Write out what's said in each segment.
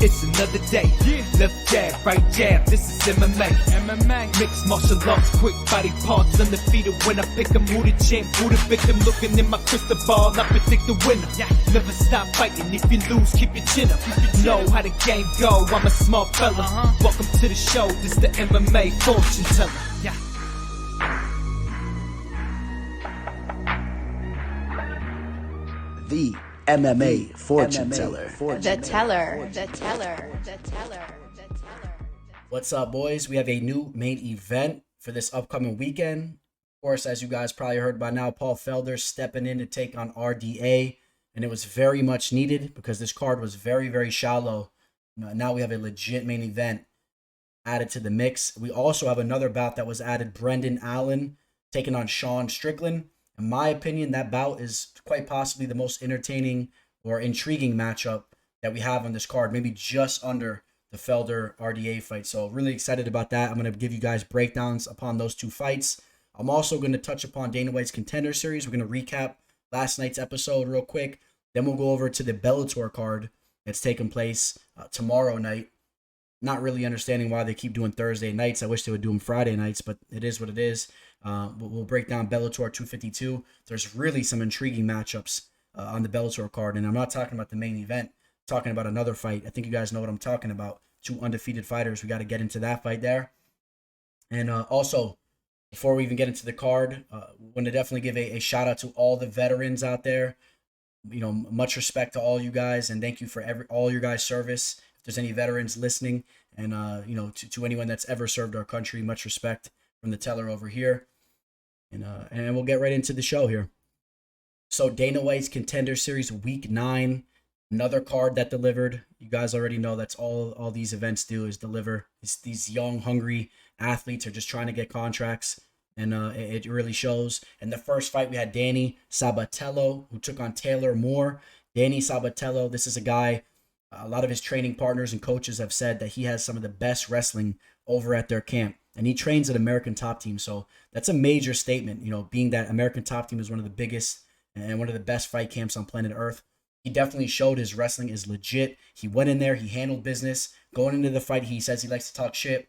It's another day, left jab, right jab, this is MMA. Mixed martial arts, quick body parts, undefeated when I pick 'em. Who the champ, who the victim, looking in my crystal ball, I predict the winner. Never stop fighting, if you lose, keep your chin up. Know how the game go, I'm a smart fella. Welcome to the show, this the MMA fortune teller. The MMA fortune teller. The teller. What's up, boys? We have a new main event for this upcoming weekend. Of course, as you guys probably heard by now, Paul Felder stepping in to take on RDA, and it was very much needed because this card was very, very shallow. Now we have a legit main event added to the mix. We also have another bout that was added, Brendan Allen taking on Sean Strickland. In my opinion, that bout is quite possibly the most entertaining or intriguing matchup that we have on this card, maybe just under the Felder RDA fight. So really excited about that. I'm going to give you guys breakdowns upon those two fights. I'm also going to touch upon Dana White's Contender Series. We're going to recap last night's episode real quick. Then we'll go over to the Bellator card that's taking place tomorrow night. Not really understanding why they keep doing Thursday nights. I wish they would do them Friday nights, but it is what it is. We'll break down Bellator 252. There's really some intriguing matchups on the Bellator card, and I'm not talking about the main event. I'm talking about another fight. I think you guys know what I'm talking about. Two undefeated fighters. We got to get into that fight there. And also, before we even get into the card, I want to definitely give a shout out to all the veterans out there. You know, much respect to all you guys, and thank you for all your guys' service. If there's any veterans listening, and you know, to anyone that's ever served our country, much respect from the teller over here. And we'll get right into the show here. So Dana White's Contender Series Week 9, another card that delivered. You guys already know that's all these events do is deliver. These young, hungry athletes are just trying to get contracts, and it really shows. In the first fight, we had Danny Sabatello, who took on Taylor Moore. Danny Sabatello, this is a guy, a lot of his training partners and coaches have said that he has some of the best wrestling over at their camp. And he trains at American Top Team. So that's a major statement, you know, being that American Top Team is one of the biggest and one of the best fight camps on planet Earth. He definitely showed his wrestling is legit. He went in there, he handled business. Going into the fight, he says he likes to talk shit.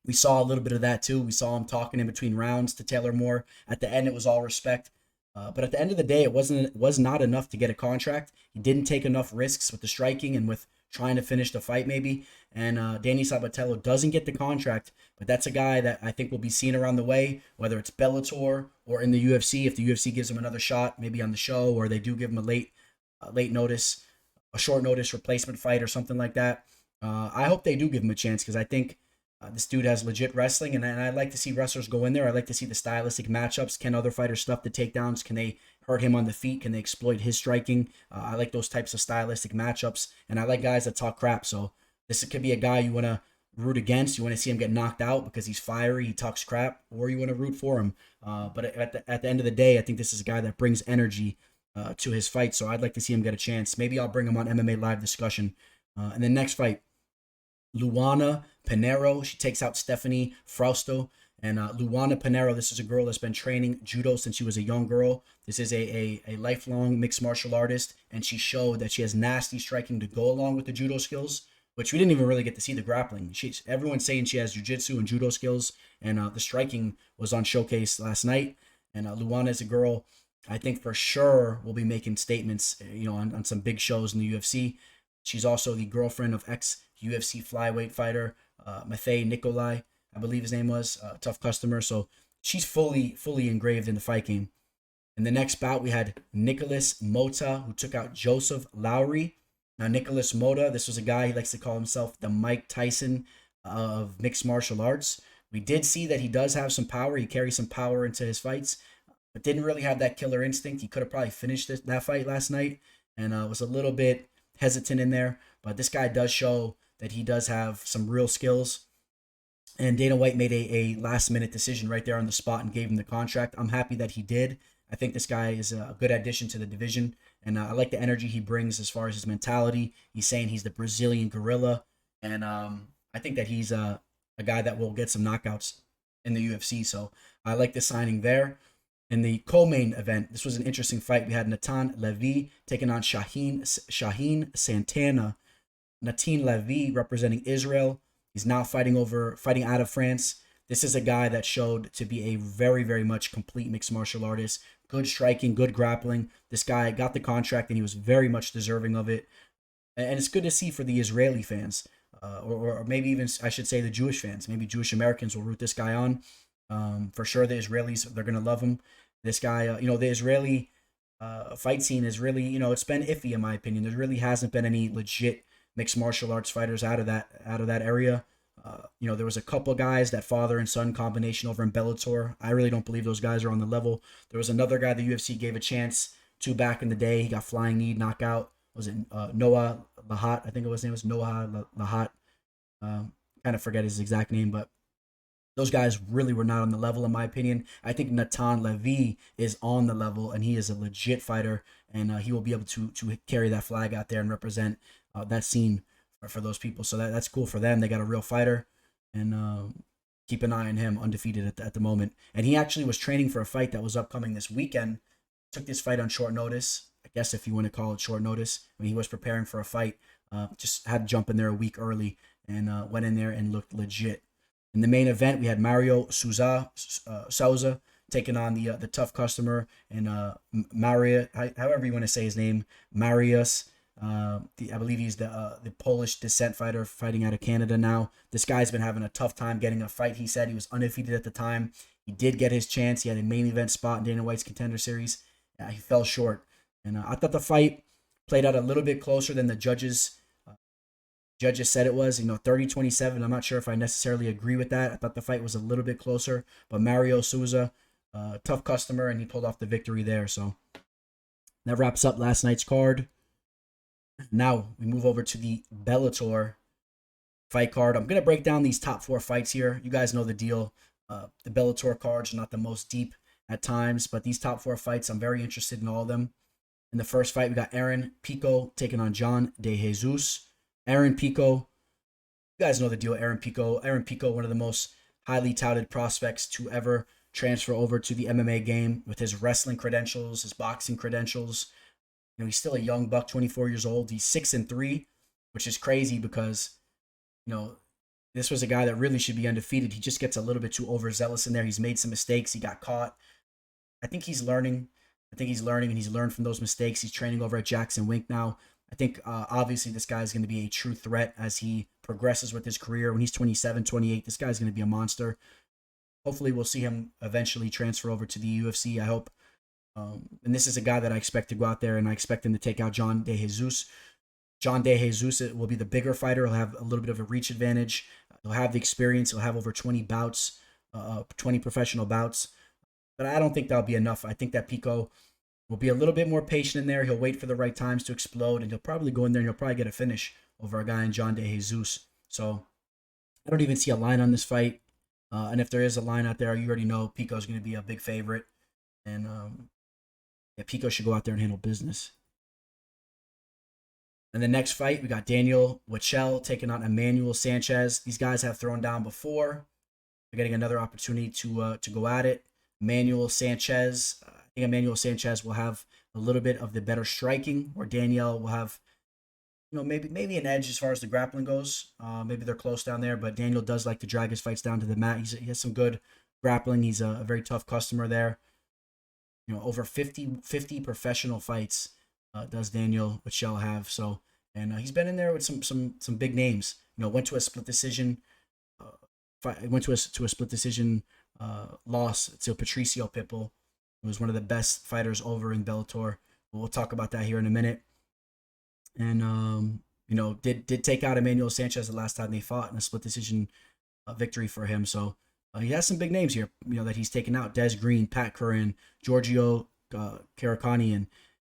We saw a little bit of that too. We saw him talking in between rounds to Taylor Moore. At the end, it was all respect. But at the end of the day, it was not enough to get a contract. He didn't take enough risks with the striking and with trying to finish the fight maybe. And Danny Sabatello doesn't get the contract, but that's a guy that I think will be seen around the way, whether it's Bellator or in the UFC. If the UFC gives him another shot, maybe on the show, or they do give him a late notice, a short notice replacement fight or something like that. I hope they do give him a chance, because I think this dude has legit wrestling, and I like to see wrestlers go in there. I like to see the stylistic matchups. Can other fighters stuff the takedowns? Can they hurt him on the feet? Can they exploit his striking? I like those types of stylistic matchups, and I like guys that talk crap. So this could be a guy you want to root against. You want to see him get knocked out because he's fiery, he talks crap, or you want to root for him. But at the end of the day, I think this is a guy that brings energy to his fight, so I'd like to see him get a chance. Maybe I'll bring him on MMA Live Discussion. And then next fight, Luana Pinheiro. She takes out Stephanie Frausto. And Luana Pinheiro, this is a girl that's been training judo since she was a young girl. This is a lifelong mixed martial artist, and she showed that she has nasty striking to go along with the judo skills, which we didn't even really get to see the grappling. Everyone's saying she has jiu-jitsu and judo skills, and the striking was on showcase last night. And Luana is a girl I think for sure will be making statements, you know, on some big shows in the UFC. She's also the girlfriend of ex-UFC flyweight fighter Mathej Nikolai, I believe his name was, tough customer. So she's fully engraved in the fight game. In the next bout, we had Nicholas Mota, who took out Joseph Lowry. Now, Nicholas Mota, this was a guy, he likes to call himself the Mike Tyson of mixed martial arts. We did see that he does have some power. He carries some power into his fights, but didn't really have that killer instinct. He could have probably finished that fight last night, and was a little bit hesitant in there. But this guy does show that he does have some real skills. And Dana White made a last-minute decision right there on the spot and gave him the contract. I'm happy that he did. I think this guy is a good addition to the division, and I like the energy he brings as far as his mentality. He's saying he's the Brazilian gorilla, and I think that he's a guy that will get some knockouts in the UFC. So I like the signing there. In the co-main event, this was an interesting fight. We had Natan Levy taking on Shaheen Santana. Natan Levy representing Israel. He's now fighting out of France. This is a guy that showed to be a very, very much complete mixed martial artist. Good striking, good grappling. This guy got the contract and he was very much deserving of it. And it's good to see for the Israeli fans, or maybe even, I should say, the Jewish fans. Maybe Jewish Americans will root this guy on. For sure, the Israelis, they're going to love him. This guy, the Israeli fight scene is really, it's been iffy in my opinion. There really hasn't been any legit mixed martial arts fighters out of that area. There was a couple guys, that father and son combination over in Bellator. I really don't believe those guys are on the level. There was another guy the UFC gave a chance to back in the day. He got flying knee, knockout. Was it Noah Lahat? I think his name was Noah Lahat. Kind of forget his exact name, but those guys really were not on the level, in my opinion. I think Natan Levy is on the level, and he is a legit fighter, and he will be able to carry that flag out there and represent that scene for those people. So that's cool for them. They got a real fighter, and keep an eye on him, undefeated at the moment. And he actually was training for a fight that was upcoming this weekend. Took this fight on short notice, I guess, if you want to call it short notice. When he was preparing for a fight, just had to jump in there a week early and went in there and looked legit. In the main event, we had Mario Souza taking on the tough customer, and Maria, however you want to say his name, Marius. I believe he's the Polish descent fighter fighting out of Canada now. This guy's been having a tough time getting a fight. He said he was undefeated at the time. He did get his chance. He had a main event spot in Dana White's Contender Series. He fell short. And I thought the fight played out a little bit closer than the judges said it was. 30-27. I'm not sure if I necessarily agree with that. I thought the fight was a little bit closer. But Mario Souza, tough customer, and he pulled off the victory there. So that wraps up last night's card. Now we move over to the Bellator fight card. I'm going to break down these top 4 fights here. You guys know the deal. The Bellator cards are not the most deep at times, but these top 4 fights, I'm very interested in all of them. In the first fight, we got Aaron Pico taking on John Dejesus. Aaron Pico, you guys know the deal. Aaron Pico, one of the most highly touted prospects to ever transfer over to the MMA game with his wrestling credentials, his boxing credentials. He's still a young buck, 24 years old. He's 6-3, which is crazy because, this was a guy that really should be undefeated. He just gets a little bit too overzealous in there. He's made some mistakes. He got caught. I think he's learning. And he's learned from those mistakes. He's training over at Jackson Wink now. I think, obviously, this guy is going to be a true threat as he progresses with his career. When he's 27, 28, this guy's going to be a monster. Hopefully, we'll see him eventually transfer over to the UFC, I hope. And this is a guy that I expect to go out there, and I expect him to take out John Dejesus. John Dejesus will be the bigger fighter. He'll have a little bit of a reach advantage. He'll have the experience. He'll have over 20 bouts, 20 professional bouts. But I don't think that'll be enough. I think that Pico will be a little bit more patient in there. He'll wait for the right times to explode, and he'll probably go in there and he'll probably get a finish over a guy in John Dejesus. So I don't even see a line on this fight. And if there is a line out there, you already know Pico's going to be a big favorite. And Pico should go out there and handle business. And the next fight, we got Daniel Weichel taking on Emmanuel Sanchez. These guys have thrown down before. They're getting another opportunity to go at it. Emmanuel Sanchez, I think Emmanuel Sanchez will have a little bit of the better striking, where Daniel will have, maybe an edge as far as the grappling goes. Maybe they're close down there, but Daniel does like to drag his fights down to the mat. He has some good grappling. He's a very tough customer there. Over 50 professional fights does Daniel Weichel have. So, and he's been in there with some big names. Went to a split decision. Went to a split decision loss to Patricio Pitbull, who was one of the best fighters over in Bellator. We'll talk about that here in a minute. And did take out Emmanuel Sanchez the last time they fought in a split decision victory for him. So he has some big names here, that he's taken out: Des Green, Pat Curran, Giorgio Karakanian,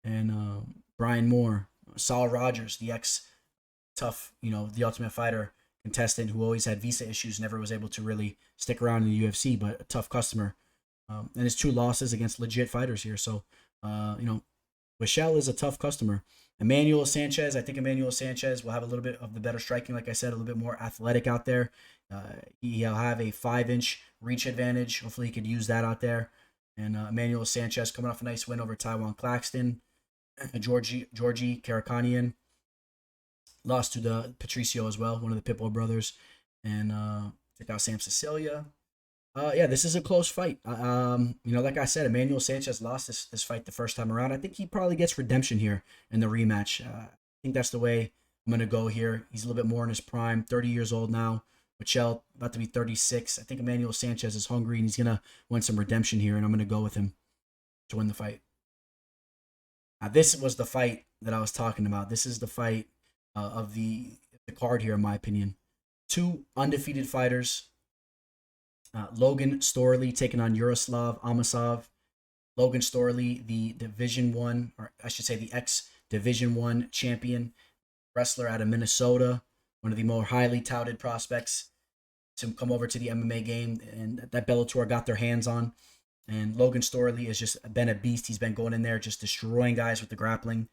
and Brian Moore, Saul Rogers, the ex-tough, the Ultimate Fighter contestant who always had visa issues, never was able to really stick around in the UFC, but a tough customer. And his 2 losses against legit fighters here. So, Michelle is a tough customer. Emmanuel Sanchez, I think Emmanuel Sanchez will have a little bit of the better striking, like I said, a little bit more athletic out there. He'll have a 5-inch reach advantage. Hopefully he could use that out there. And Emmanuel Sanchez coming off a nice win over Taiwan Claxton. Georgie Karakanian lost to the Patricio as well, one of the Pitbull brothers. And took out Sam Cecilia. This is a close fight. Like I said, Emmanuel Sanchez lost this fight the first time around. I think he probably gets redemption here in the rematch. I think that's the way I'm going to go here. He's a little bit more in his prime, 30 years old now. Michelle about to be 36. I think Emmanuel Sanchez is hungry and he's going to win some redemption here, and I'm going to go with him to win the fight. Now, this was the fight that I was talking about. This is the fight of the card here, in my opinion. 2 undefeated fighters. Logan Storley taking on Yaroslav Amazimov. Logan Storley, the Division 1, or I should say the ex-Division 1 champion wrestler out of Minnesota, one of the more highly touted prospects to come over to the MMA game, and that Bellator got their hands on. And Logan Storley has just been a beast. He's been going in there just destroying guys with the grappling.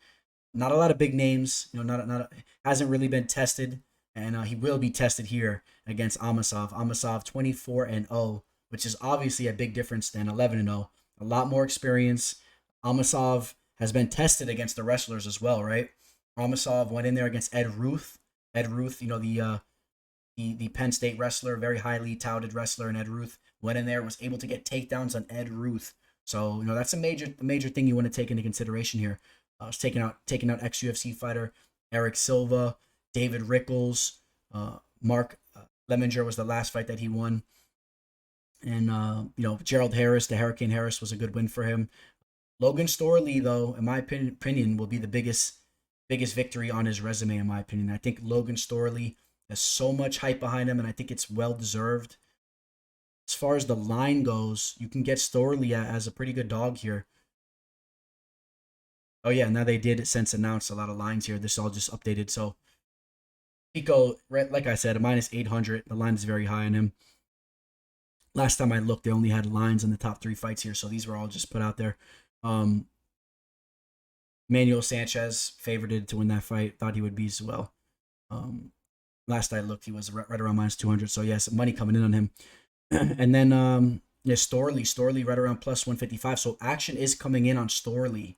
Not a lot of big names, hasn't really been tested. And he will be tested here against Amazimov. Amazimov 24-0, which is obviously a big difference than 11-0. A lot more experience. Amazimov has been tested against the wrestlers as well, right? Amazimov went in there against Ed Ruth. Ed Ruth, the Penn State wrestler, very highly touted wrestler, and Ed Ruth went in there, was able to get takedowns on Ed Ruth. So that's a major thing you want to take into consideration here. It's taking out ex-UFC fighter Eric Silva. David Rickles, Mark Lemminger was the last fight that he won. And, Gerald Harris, the Hurricane Harris, was a good win for him. Logan Storley, though, in my opinion, will be the biggest victory on his resume, in my opinion. I think Logan Storley has so much hype behind him, and I think it's well-deserved. As far as the line goes, you can get Storley as a pretty good dog here. Oh, yeah, now they did since announce a lot of lines here. This all just updated, so... Pico, like I said, a -800. The line is very high on him. Last time I looked, they only had lines in the top 3 fights here, so these were all just put out there. Emmanuel Sanchez favorited to win that fight. Thought he would be as well. Last I looked, he was right around -200. So yes, money coming in on him. And then Storley right around +155. So action is coming in on Storley.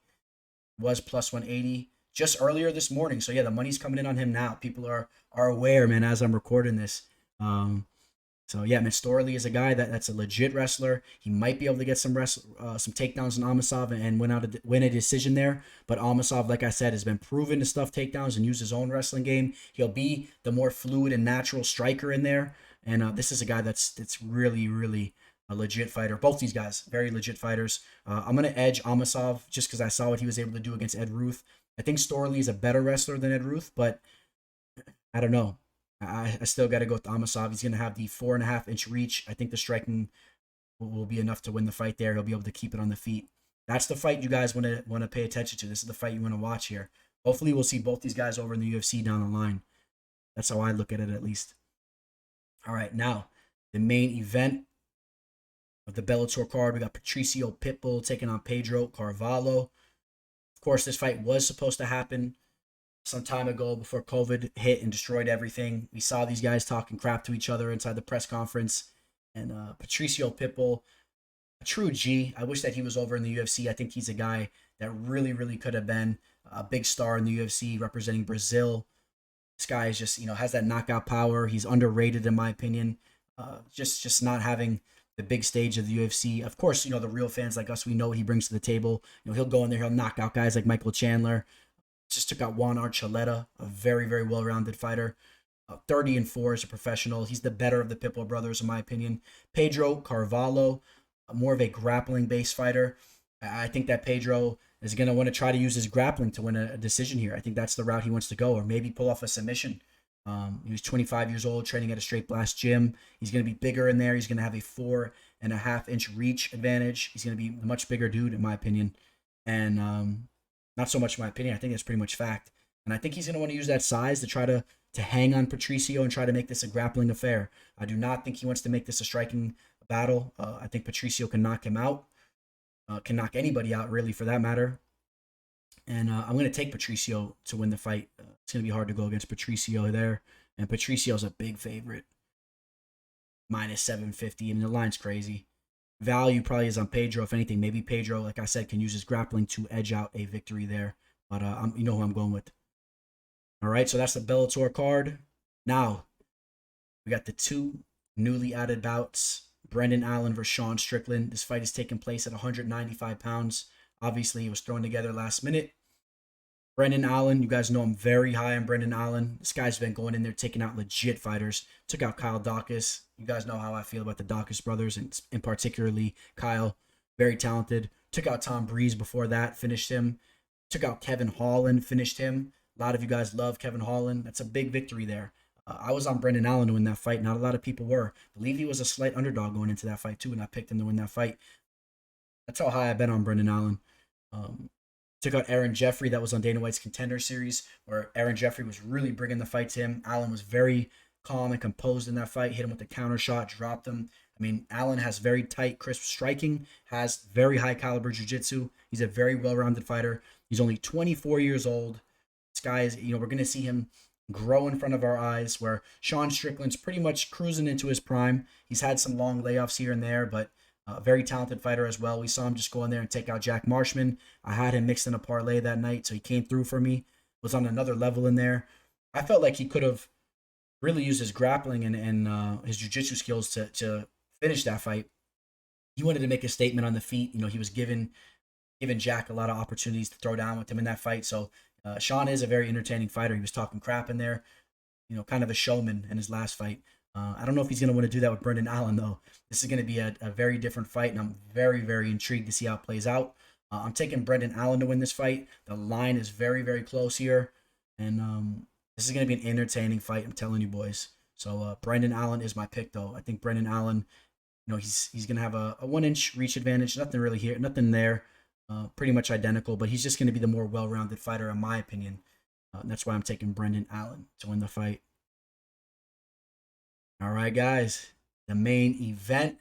Was +180. Just earlier this morning. So yeah, the money's coming in on him now. People are aware, man, as I'm recording this. So yeah, man, Storley is a guy that's a legit wrestler. He might be able to get some takedowns on Amazimov and win a decision there. But Amazimov, like I said, has been proven to stuff takedowns and use his own wrestling game. He'll be the more fluid and natural striker in there. And this is a guy that's really, really a legit fighter. Both these guys, very legit fighters. I'm going to edge Amazimov just because I saw what he was able to do against Ed Ruth. I think Storley is a better wrestler than Ed Ruth, but I don't know. I still got to go with Amazimov. He's going to have the 4.5-inch reach. I think the striking will be enough to win the fight there. He'll be able to keep it on the feet. That's the fight you guys want to pay attention to. This is the fight you want to watch here. Hopefully we'll see both these guys over in the UFC down the line. That's how I look at it, at least. All right, now the main event of the Bellator card. We got Patricio Pitbull taking on Pedro Carvalho. Of course, this fight was supposed to happen some time ago before COVID hit and destroyed everything. We saw these guys talking crap to each other inside the press conference. And Patricio Pitbull, a true G. I wish that he was over in the UFC. I think he's a guy that really, really could have been a big star in the UFC representing Brazil. This guy is just, has that knockout power. He's underrated in my opinion. Just not having the big stage of the UFC. Of course, the real fans like us, we know what he brings to the table. He'll go in there, he'll knock out guys like Michael Chandler. Just took out Juan Archuleta, a very, very well-rounded fighter. 30-4 as a professional. He's the better of the Pitbull brothers, in my opinion. Pedro Carvalho, more of a grappling-based fighter. I think that Pedro is going to want to try to use his grappling to win a decision here. I think that's the route he wants to go, or maybe pull off a submission. He was 25 years old, training at a Straight Blast gym. He's going to be bigger in there. He's going to have a 4.5-inch reach advantage. He's going to be a much bigger dude, in my opinion. And not so much in my opinion. I think that's pretty much fact. And I think he's going to want to use that size to try to hang on Patricio and try to make this a grappling affair. I do not think he wants to make this a striking battle. I think Patricio can knock him out, can knock anybody out, really, for that matter. And I'm going to take Patricio to win the fight. It's going to be hard to go against Patricio there. And Patricio's a big favorite. Minus 750. I mean, the line's crazy. Value probably is on Pedro. If anything, maybe Pedro, like I said, can use his grappling to edge out a victory there. But you know who I'm going with. All right, so that's the Bellator card. Now, we got the two newly added bouts. Brendan Allen versus Sean Strickland. This fight is taking place at 195 pounds. Obviously, it was thrown together last minute. Brendan Allen, you guys know I'm very high on Brendan Allen. This guy's been going in there taking out legit fighters. Took out Kyle Dawkins. You guys know how I feel about the Dawkins brothers, and particularly Kyle. Very talented. Took out Tom Breeze before that, finished him. Took out Kevin Holland, finished him. A lot of you guys love Kevin Holland. That's a big victory there. I was on Brendan Allen to win that fight. Not a lot of people were. I believe he was a slight underdog going into that fight too, and I picked him to win that fight. That's how high I've been on Brendan Allen. Took out Aaron Jeffrey. That was on Dana White's Contender Series, where Aaron Jeffrey was really bringing the fight to him. Allen was very calm and composed in that fight. Hit him with a counter shot, dropped him. I mean, Allen has very tight, crisp striking, has very high caliber jiu-jitsu. He's a very well-rounded fighter. He's only 24 years old. This guy is, we're going to see him grow in front of our eyes, where Sean Strickland's pretty much cruising into his prime. He's had some long layoffs here and there, but a very talented fighter as well. We saw him just go in there and take out Jack Marshman. I had him mixed in a parlay that night, so he came through for me. Was on another level in there. I felt like he could have really used his grappling and his jiu-jitsu skills to finish that fight. He wanted to make a statement on the feet. He was giving Jack a lot of opportunities to throw down with him in that fight. So Sean is a very entertaining fighter. He was talking crap in there, kind of a showman in his last fight. I don't know if he's going to want to do that with Brendan Allen, though. This is going to be a very different fight, and I'm very, very intrigued to see how it plays out. I'm taking Brendan Allen to win this fight. The line is very, very close here, and this is going to be an entertaining fight, I'm telling you, boys. So Brendan Allen is my pick, though. I think Brendan Allen, he's going to have a 1-inch reach advantage. Nothing really here, nothing there. Pretty much identical, but he's just going to be the more well-rounded fighter, in my opinion. That's why I'm taking Brendan Allen to win the fight. All right, guys. The main event.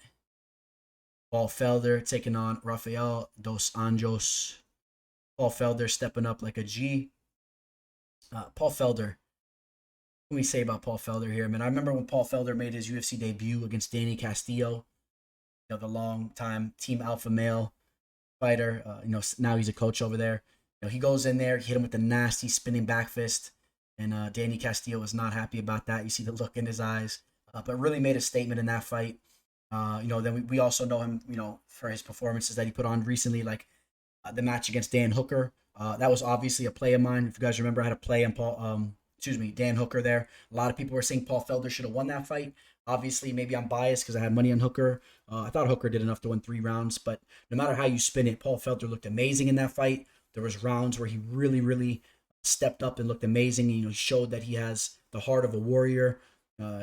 Paul Felder taking on Rafael dos Anjos. Paul Felder stepping up like a G. Paul Felder. What can we say about Paul Felder here? I remember when Paul Felder made his UFC debut against Danny Castillo. The long-time Team Alpha Male fighter. Now he's a coach over there. He goes in there, hit him with a nasty spinning back fist, and Danny Castillo was not happy about that. You see the look in his eyes, but really made a statement in that fight. Then we also know him, for his performances that he put on recently, like the match against Dan Hooker. That was obviously a play of mine. If you guys remember, I had a play on Dan Hooker there. A lot of people were saying Paul Felder should have won that fight. Obviously, maybe I'm biased because I had money on Hooker. I thought Hooker did enough to win 3 rounds, but no matter how you spin it, Paul Felder looked amazing in that fight. There was rounds where he really, really stepped up and looked amazing. He showed that he has the heart of a warrior.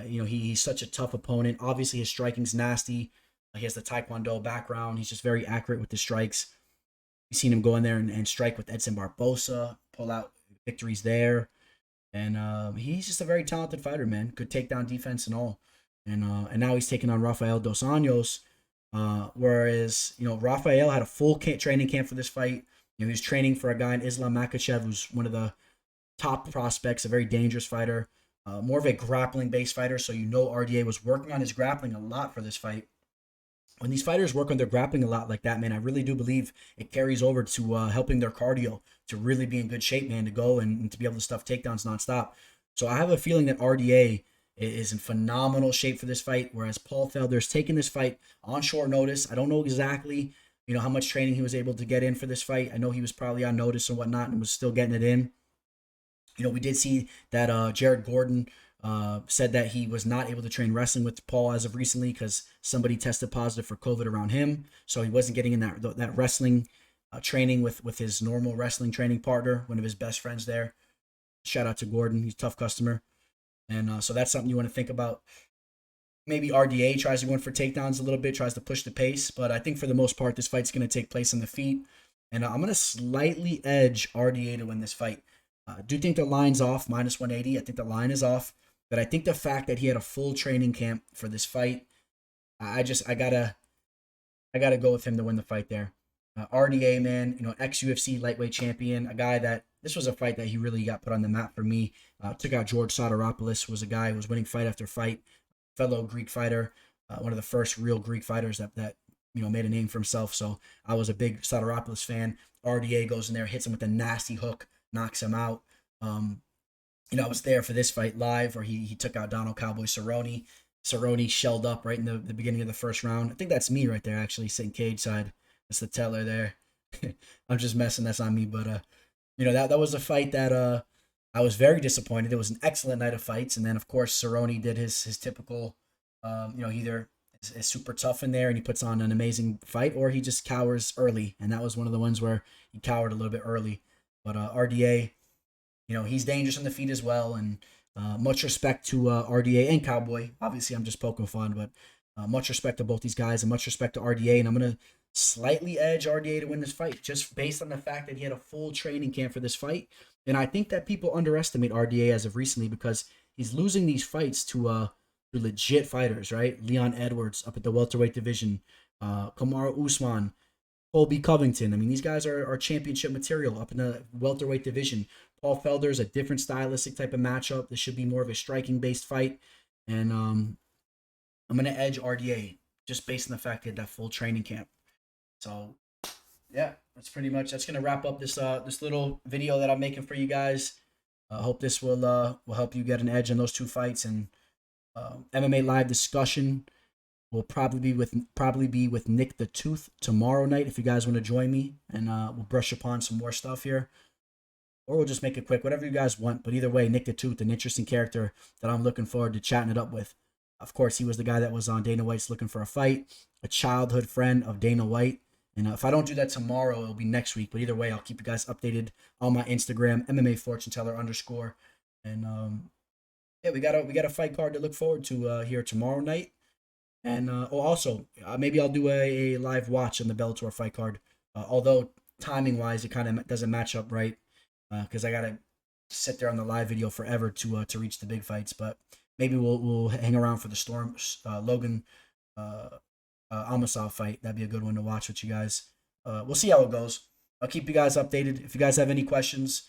He's such a tough opponent. Obviously, his striking's nasty. He has the Taekwondo background. He's just very accurate with the strikes. You've seen him go in there and strike with Edson Barbosa, pull out victories there. And he's just a very talented fighter, man. Good takedown defense and all. And now he's taking on Rafael dos Anjos. Whereas, Rafael had a full training camp for this fight. He was training for a guy in Islam Makhachev, who's one of the top prospects, a very dangerous fighter. More of a grappling-based fighter, so RDA was working on his grappling a lot for this fight. When these fighters work on their grappling a lot like that, man, I really do believe it carries over to helping their cardio to really be in good shape, man, to go and to be able to stuff takedowns nonstop. So I have a feeling that RDA is in phenomenal shape for this fight, whereas Paul Felder's taking this fight on short notice. I don't know exactly, how much training he was able to get in for this fight. I know he was probably on notice and whatnot and was still getting it in. We did see that Jared Gordon said that he was not able to train wrestling with Paul as of recently because somebody tested positive for COVID around him. So he wasn't getting in that wrestling training with his normal wrestling training partner, one of his best friends there. Shout out to Gordon. He's a tough customer. And so that's something you want to think about. Maybe RDA tries to go in for takedowns a little bit, tries to push the pace. But I think for the most part, this fight's going to take place on the feet. And I'm going to slightly edge RDA to win this fight. I do think the line's off, minus 180. I think the line is off. But I think the fact that he had a full training camp for this fight, I gotta go with him to win the fight there. RDA, man, you know, ex-UFC lightweight champion, a guy that this was a fight that he really got put on the map for me. Took out George Soteropoulos, was a guy who was winning fight after fight, fellow Greek fighter, one of the first real Greek fighters that you know made a name for himself. So I was a big Soteropoulos fan. RDA goes in there, hits him with a nasty hook, knocks him out. You know, I was there for this fight live where he took out Donald Cowboy Cerrone. Cerrone shelled up right in the beginning of the first round. I think that's me right there, actually, sitting cage side. That's the teller there. I'm just messing. That's on me. But, you know, that was a fight that I was very disappointed. It was an excellent night of fights. And then, of course, Cerrone did his typical, you know, either is super tough in there and he puts on an amazing fight, or he just cowers early. And that was one of the ones where he cowered a little bit early. But RDA, you know, he's dangerous on the feet as well. And much respect to RDA and Cowboy. Obviously, I'm just poking fun, but much respect to both these guys and much respect to RDA. And I'm going to slightly edge RDA to win this fight just based on the fact that he had a full training camp for this fight. And I think that people underestimate RDA as of recently because he's losing these fights to legit fighters, right? Leon Edwards up at the welterweight division, Kamaru Usman, Colby Covington. I mean, these guys are championship material up in the welterweight division. Paul Felder is a different stylistic type of matchup. This should be more of a striking-based fight. And I'm going to edge RDA just based on the fact that he had that full training camp. So, yeah, that's going to wrap up this little video that I'm making for you guys. I hope this will help you get an edge on those two fights. And MMA live discussion will probably be with Nick the Tooth tomorrow night if you guys want to join me. And we'll brush upon some more stuff here. Or we'll just make it quick, whatever you guys want. But either way, Nick the Tooth, an interesting character that I'm looking forward to chatting it up with. Of course, he was the guy that was on Dana White's Looking for a Fight, a childhood friend of Dana White. And if I don't do that tomorrow, it'll be next week. But either way, I'll keep you guys updated on my Instagram, MMA Fortune Teller _. And yeah, we got a fight card to look forward to here tomorrow night. And also, maybe I'll do a live watch on the Bellator fight card. Although timing-wise, it kind of doesn't match up right. Because I gotta sit there on the live video forever to reach the big fights, but maybe we'll hang around for the Logan Amazimov fight. That'd be a good one to watch with you guys. We'll see how it goes. I'll keep you guys updated. If you guys have any questions,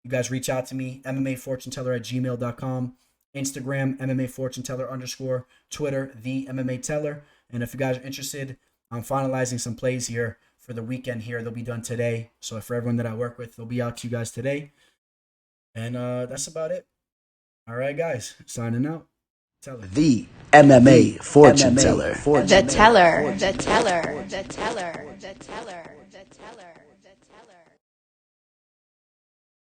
you guys reach out to me. MMAFortuneTeller@gmail.com, Instagram MMAFortuneTeller _, Twitter The MMA Teller. And if you guys are interested, I'm finalizing some plays here for the weekend here. They'll be done today. So for everyone that I work with, they'll be out to you guys today. And that's about it. All right, guys. Signing out. Teller. The MMA Fortune Teller. The teller.